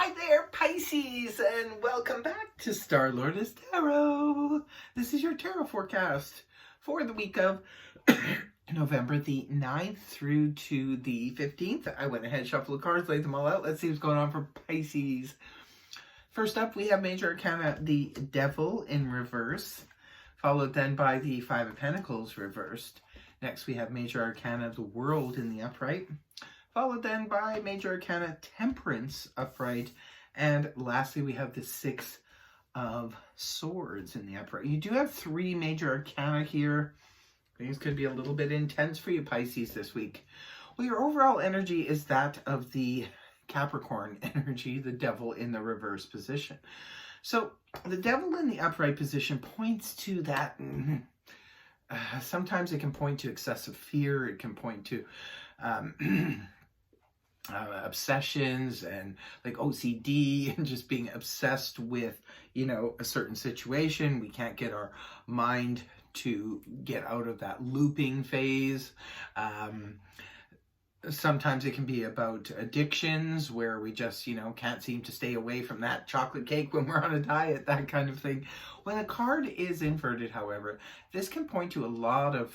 Hi there, Pisces, and welcome back to Star Lordess Tarot. This is your tarot forecast for the week of November the 9th through to the 15th. I went ahead, shuffled the cards, laid them all out. Let's see what's going on for Pisces. First up, we have Major Arcana, the Devil in reverse, followed then by the Five of Pentacles reversed. Next, we have Major Arcana, the World in the upright, followed then by Major Arcana, Temperance upright, and lastly we have the Six of Swords in the upright. You do have three Major Arcana here. Things could be a little bit intense for you, Pisces, this week. Well, your overall energy is that of the Capricorn energy, the Devil in the reverse position. So the Devil in the upright position points to that. Sometimes it can point to excessive fear. It can point to obsessions and like OCD and just being obsessed with, a certain situation. We can't get our mind to get out of that looping phase. Sometimes it can be about addictions where we just, can't seem to stay away from that chocolate cake when we're on a diet, that kind of thing. When a card is inverted, however, this can point to a lot of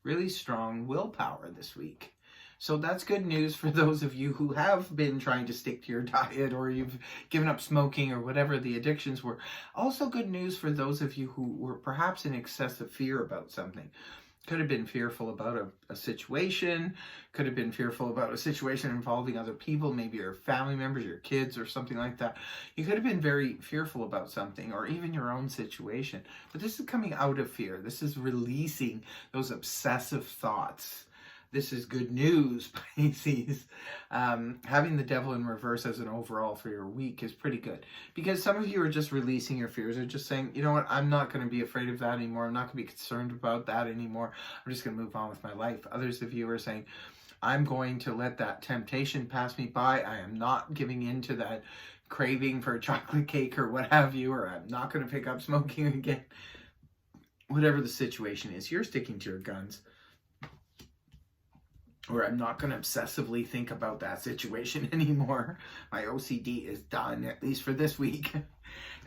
really strong willpower this week. So that's good news for those of you who have been trying to stick to your diet, or you've given up smoking, or whatever the addictions were. Also good news for those of you who were perhaps in excessive fear about something. Could have been fearful about a situation, could have been fearful about a situation involving other people, maybe your family members, your kids, or something like that. You could have been very fearful about something, or even your own situation. But this is coming out of fear. This is releasing those obsessive thoughts. This is good news, Pisces. Having the Devil in reverse as an overall for your week is pretty good. Because some of you are just releasing your fears. They're just saying, you know what, I'm not going to be afraid of that anymore. I'm not going to be concerned about that anymore. I'm just going to move on with my life. Others of you are saying, I'm going to let that temptation pass me by. I am not giving in to that craving for a chocolate cake or what have you. Or I'm not going to pick up smoking again. Whatever the situation is, you're sticking to your guns. Or I'm not going to obsessively think about that situation anymore. My OCD is done, at least for this week.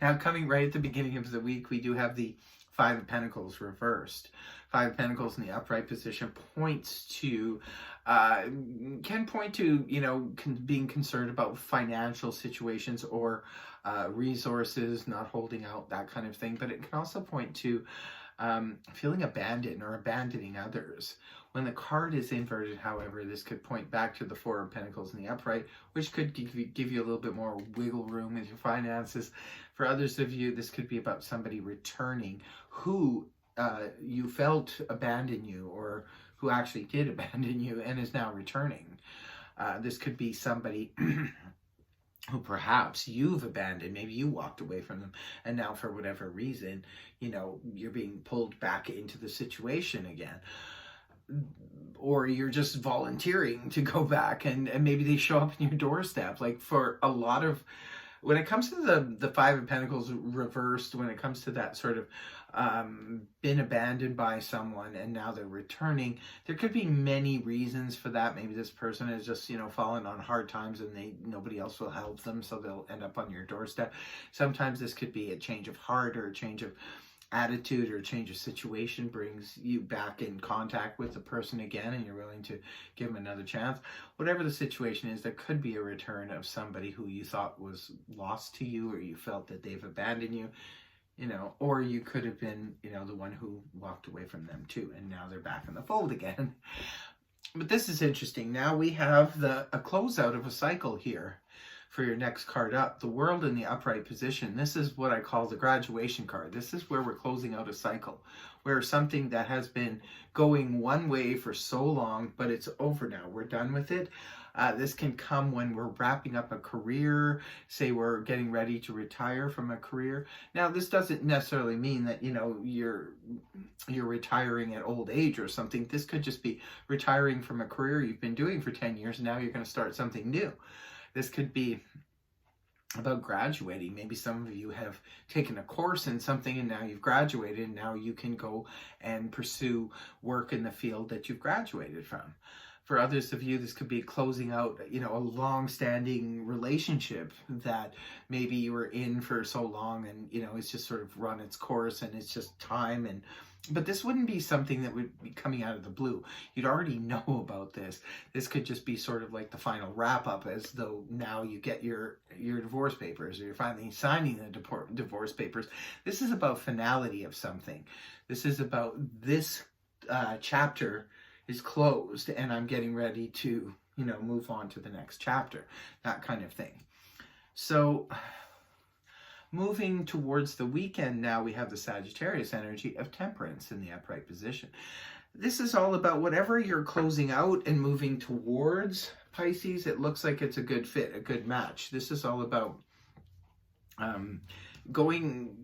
Now, coming right at the beginning of the week, we do have the Five of Pentacles reversed. Five of Pentacles in the upright position points to, can point to, being concerned about financial situations or resources not holding out, that kind of thing. But it can also point to feeling abandoned or abandoning others. When the card is inverted, however, this could point back to the Four of Pentacles in the upright, which could give you a little bit more wiggle room with your finances. For others of you, this could be about somebody returning who you felt abandon you, or who actually did abandon you and is now returning. This could be somebody who perhaps you've abandoned. Maybe you walked away from them, and now for whatever reason, you're being pulled back into the situation again. Or you're just volunteering to go back, and maybe they show up in your doorstep. Like, for a lot of, when it comes to the Five of Pentacles reversed, when it comes to that sort of been abandoned by someone and now they're returning, there could be many reasons for that. Maybe this person has just, fallen on hard times and nobody else will help them, so they'll end up on your doorstep. Sometimes this could be a change of heart, or a change of attitude, or a change of situation brings you back in contact with the person again, and you're willing to give them another chance. Whatever the situation is, there could be a return of somebody who you thought was lost to you, or you felt that they've abandoned you, or you could have been, the one who walked away from them too, and now they're back in the fold again. But this is interesting. Now we have a closeout of a cycle here. For your next card up, the World in the upright position. This is what I call the graduation card. This is where we're closing out a cycle, where something that has been going one way for so long, but it's over now. We're done with it. This can come when we're wrapping up a career. Say we're getting ready to retire from a career. Now, this doesn't necessarily mean that, you're retiring at old age or something. This could just be retiring from a career you've been doing for 10 years. And now you're going to start something new. This could be about graduating. Maybe some of you have taken a course in something and now you've graduated, and now you can go and pursue work in the field that you've graduated from. For others of you, this could be closing out, a long-standing relationship that maybe you were in for so long, and, it's just sort of run its course, and it's just time. But this wouldn't be something that would be coming out of the blue. You'd already know about this. This could just be sort of like the final wrap-up, as though now you get your divorce papers, or you're finally signing the divorce papers. This is about finality of something. This is about this chapter is closed, and I'm getting ready to, move on to the next chapter, that kind of thing. So moving towards the weekend now, we have the Sagittarius energy of Temperance in the upright position. This is all about whatever you're closing out and moving towards, Pisces. It looks like it's a good fit, a good match. This is all about going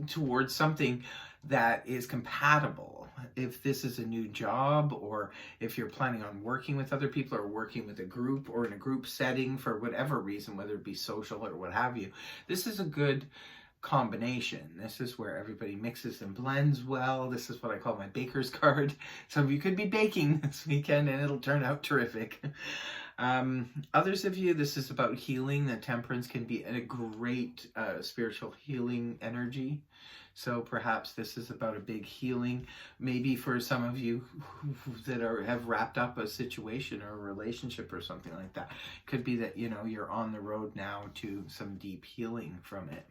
towards something that is compatible. If this is a new job, or if you're planning on working with other people, or working with a group, or in a group setting for whatever reason, whether it be social or what have you, this is a good combination. This is where everybody mixes and blends well. This is what I call my baker's card. Some of you could be baking this weekend, and it'll turn out terrific. Others of you, this is about healing. The Temperance can be a great spiritual healing energy. So perhaps this is about a big healing. Maybe for some of you that have wrapped up a situation or a relationship or something like that. Could be that, you're on the road now to some deep healing from it.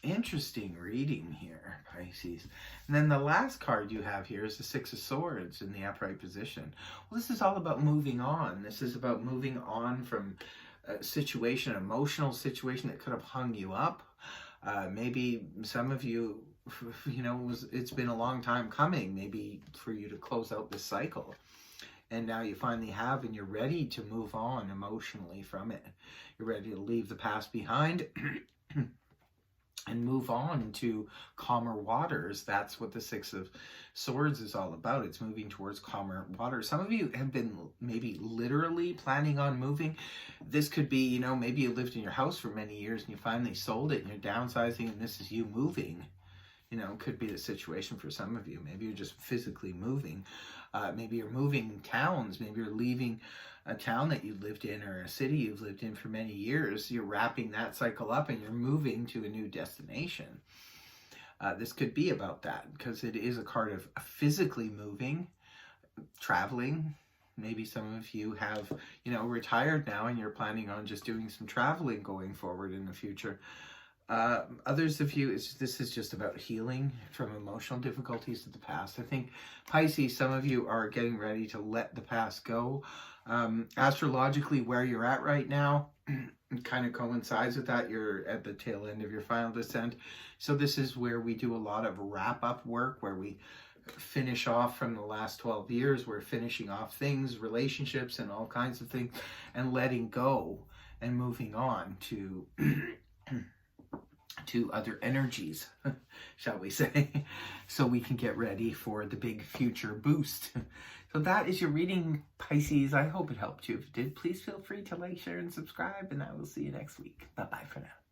Interesting reading here, Pisces. And then the last card you have here is the Six of Swords in the upright position. Well, this is all about moving on. This is about moving on from a situation, an emotional situation that could have hung you up. Maybe some of you, it's been a long time coming, maybe for you to close out this cycle. And now you finally have, and you're ready to move on emotionally from it. You're ready to leave the past behind and move on to calmer waters. That's what the Six of Swords is all about. It's moving towards calmer waters. Some of you have been maybe literally planning on moving. This could be, maybe you lived in your house for many years and you finally sold it and you're downsizing, and this is you moving. Could be the situation for some of you. Maybe you're just physically moving. Maybe you're moving towns. Maybe you're leaving a town that you lived in, or a city you've lived in for many years. You're wrapping that cycle up and you're moving to a new destination. This could be about that, because it is a card of physically moving, traveling. Maybe some of you have, retired now and you're planning on just doing some traveling going forward in the future. Others of you, this is just about healing from emotional difficulties of the past. I think, Pisces, some of you are getting ready to let the past go. Astrologically, where you're at right now, it kind of coincides with that. You're at the tail end of your final descent. So this is where we do a lot of wrap-up work, where we finish off from the last 12 years. We're finishing off things, relationships, and all kinds of things, and letting go and moving on to to other energies, shall we say, so we can get ready for the big future boost. So that is your reading, Pisces. I hope it helped you. If it did, please feel free to like, share, and subscribe, and I will see you next week. Bye-bye for now.